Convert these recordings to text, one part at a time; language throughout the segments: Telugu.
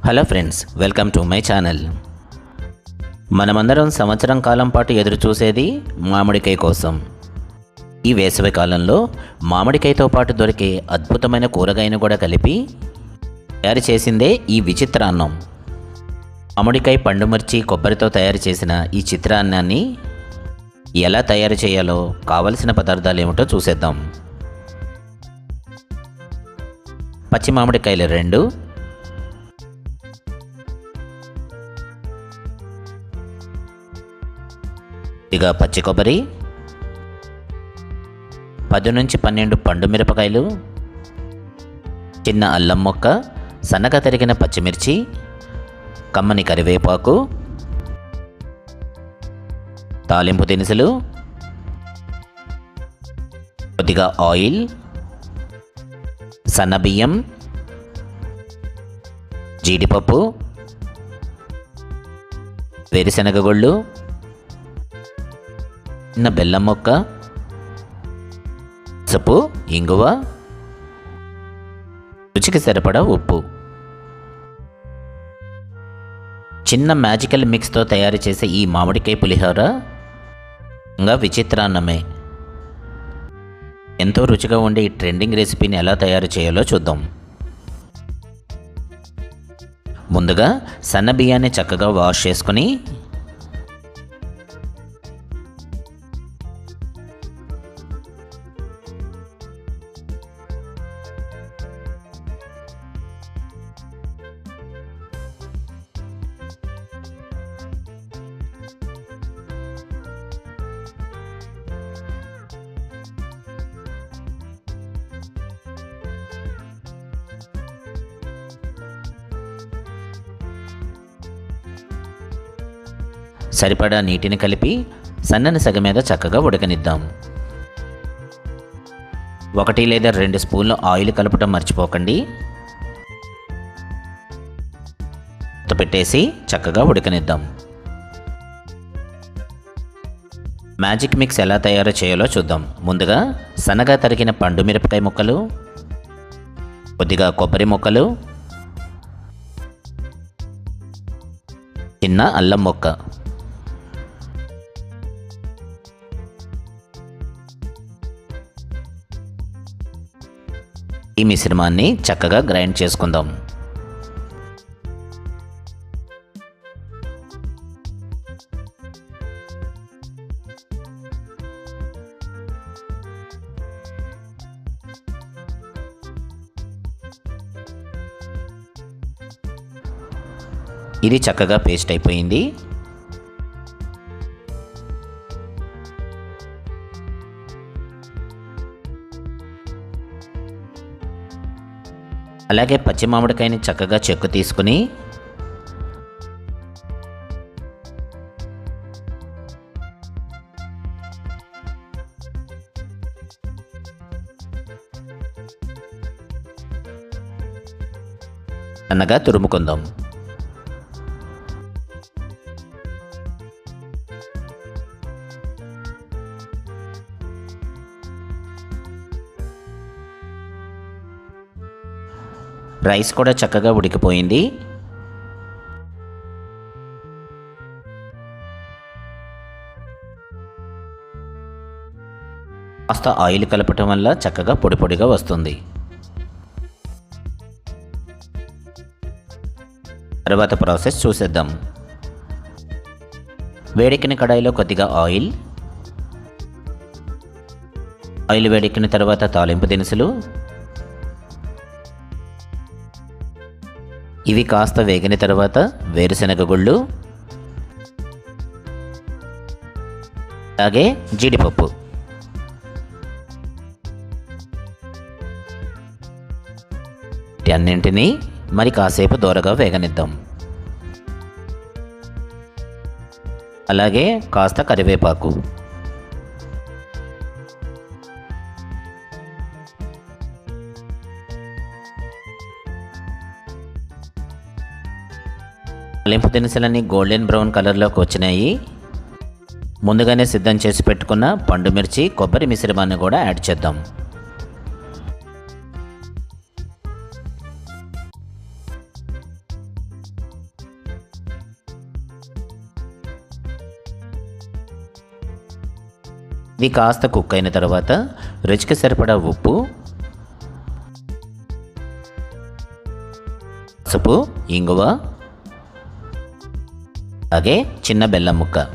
Hello friends, welcome to my channel. మనమందరం సంవత్సరం కాలం పాటు ఎదురు చూసేది మామిడికాయ కోసం. ఈ వేసవి కాలంలో మామిడికాయతో పాటు దొరికే అద్భుతమైన కూరగాయను కూడా కలిపి తయారు చేసిందే ఈ విచిత్రాన్నం. మామిడికాయ పండు మిర్చి కొబ్బరితో తయారు చేసిన ఈ చిత్రాన్నాన్ని ఎలా తయారు చేయాలో కావలసిన పదార్థాలు ఏమిటో చూసేద్దాం. పచ్చి మామిడికాయలు 2, ఇక పచ్చి కొబ్బరి, 10 నుంచి 12 పండు మిరపకాయలు, చిన్న అల్లం ముక్క, సన్నగా తరిగిన పచ్చిమిర్చి, కమ్మని కరివేపాకు, తాలింపు దినుసులు, కొద్దిగా ఆయిల్, సన్నబియ్యం, జీడిపప్పు, వేరుశనగ గుళ్ళు, చిన్న బెల్లం ముక్క, పసుపు, ఇంగువ, రుచికి సరిపడా ఉప్పు. చిన్న మ్యాజికల్ మిక్స్తో తయారు చేసే ఈ మామిడికాయ పులిహోర ఇంకా విచిత్రాన్నమే. ఎంతో రుచిగా ఉండే ఈ ట్రెండింగ్ రెసిపీని ఎలా తయారు చేయాలో చూద్దాం. ముందుగా సన్న బియ్యాన్ని చక్కగా వాష్ చేసుకొని సరిపడా నీటిని కలిపి సన్నని సగ మీద చక్కగా ఉడకనిద్దాం. 1 లేదా 2 స్పూన్లు ఆయిల్ కలపటం మర్చిపోకండి. పెట్టేసి చక్కగా ఉడకనిద్దాం. మ్యాజిక్ మిక్స్ ఎలా తయారు చేయాలో చూద్దాం. ముందుగా సన్నగా తరిగిన పండు మిరపకాయ ముక్కలు, కొద్దిగా కొబ్బరి ముక్కలు, చిన్న అల్లం ముక్క, ఈ మిశ్రమాన్ని చక్కగా గ్రైండ్ చేసుకుందాం. ఇది చక్కగా పేస్ట్ అయిపోయింది. అలాగే పచ్చి మామిడికాయని చక్కగా చెక్కు తీసుకుని సన్నగా తురుముకుందాం. రైస్ కూడా చక్కగా ఉడికిపోయింది. కాస్త ఆయిల్ కలపటం వల్ల చక్కగా పొడి పొడిగా వస్తుంది. తర్వాత ప్రాసెస్ చూసేద్దాం. వేడెక్కిన కడాయిలో కొద్దిగా ఆయిల్ వేడెక్కిన తర్వాత తాలింపు దినుసులు, ఇవి కాస్త వేగిన తర్వాత వేరుశనగ గుళ్ళు, అలాగే జీడిపప్పు, అన్నింటినీ మరి కాసేపు దూరగా వేగనిద్దాం. అలాగే కాస్త కరివేపాకు, తాలింపు దినుసులన్నీ గోల్డెన్ బ్రౌన్ కలర్లోకి వచ్చినాయి. ముందుగానే సిద్ధం చేసి పెట్టుకున్న పండు మిర్చి, కొబ్బరి మిశ్రమాన్ని కూడా యాడ్ చేద్దాం. ఇది కాస్త కుక్ అయిన తర్వాత రుచికి సరిపడా ఉప్పు, పసుపు, ఇంగువ, అలాగే చిన్న బెల్లం ముక్క.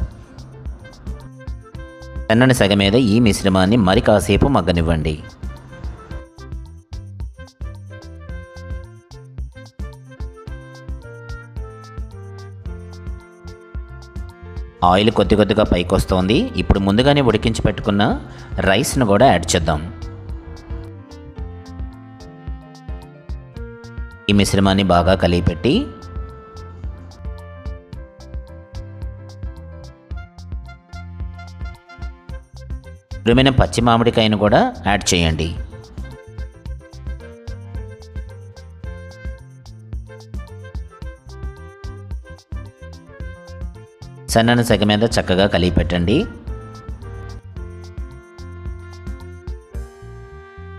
సన్నని సెగ మీద ఈ మిశ్రమాన్ని మరి కాసేపు మగ్గనివ్వండి. ఆయిల్ కొద్ది కొద్దిగా పైకి వస్తోంది. ఇప్పుడు ముందుగానే ఉడికించి పెట్టుకున్న రైస్ను కూడా యాడ్ చేద్దాం. ఈ మిశ్రమాన్ని బాగా కలిపెట్టి తురిమిన పచ్చి మామిడికాయను కూడా యాడ్ చేయండి. సన్నని సెగ మీద చక్కగా కలిపి పెట్టండి.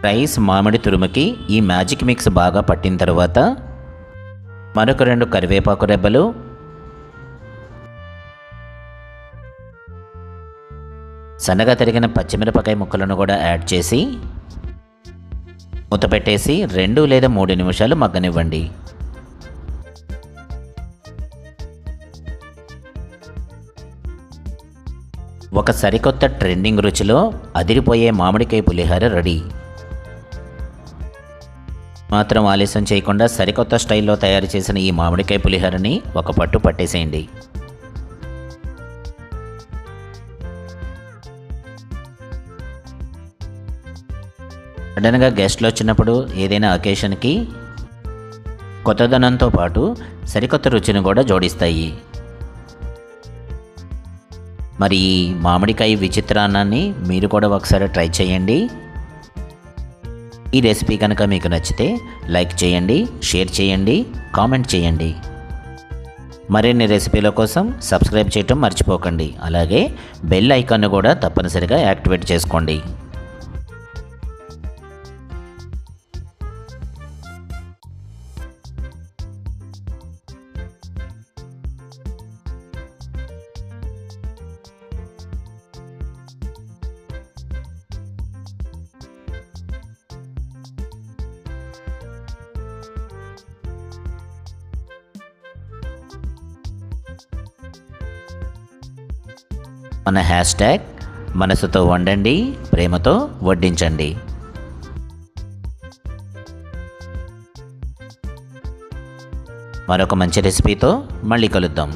రైస్ మామిడి తురుముకి ఈ మ్యాజిక్ మిక్స్ బాగా పట్టిన తర్వాత మరొక 2 కరివేపాకు రెబ్బలు, సన్నగా తరిగిన పచ్చిమిరపకాయ ముక్కలను కూడా యాడ్ చేసి మూత పెట్టేసి 2 లేదా 3 నిమిషాలు మగ్గనివ్వండి. ఒక సరికొత్త ట్రెండింగ్ రుచిలో అదిరిపోయే మామిడికాయ పులిహోర రెడీ. మాత్రం ఆలస్యం చేయకుండా సరికొత్త స్టైల్లో తయారు చేసిన ఈ మామిడికాయ పులిహోరని ఒక పట్టు పట్టేసేయండి. సడన్గా గెస్ట్లు వచ్చినప్పుడు ఏదైనా అకేషన్కి కొత్తదనంతో పాటు సరికొత్త రుచిని కూడా జోడిస్తాయి. మరి ఈ మామిడికాయ విచిత్రాన్నాన్ని మీరు కూడా ఒకసారి ట్రై చేయండి. ఈ రెసిపీ కనుక మీకు నచ్చితే లైక్ చేయండి, షేర్ చేయండి, కామెంట్ చేయండి. మరిన్ని రెసిపీల కోసం సబ్స్క్రైబ్ చేయటం మర్చిపోకండి. అలాగే బెల్ ఐకాన్ను కూడా తప్పనిసరిగా యాక్టివేట్ చేసుకోండి. మన హ్యాష్ట్యాగ్ మనసుతో వండండి, ప్రేమతో వడ్డించండి. మరొక మంచి రెసిపీతో మళ్ళీ కలుద్దాం.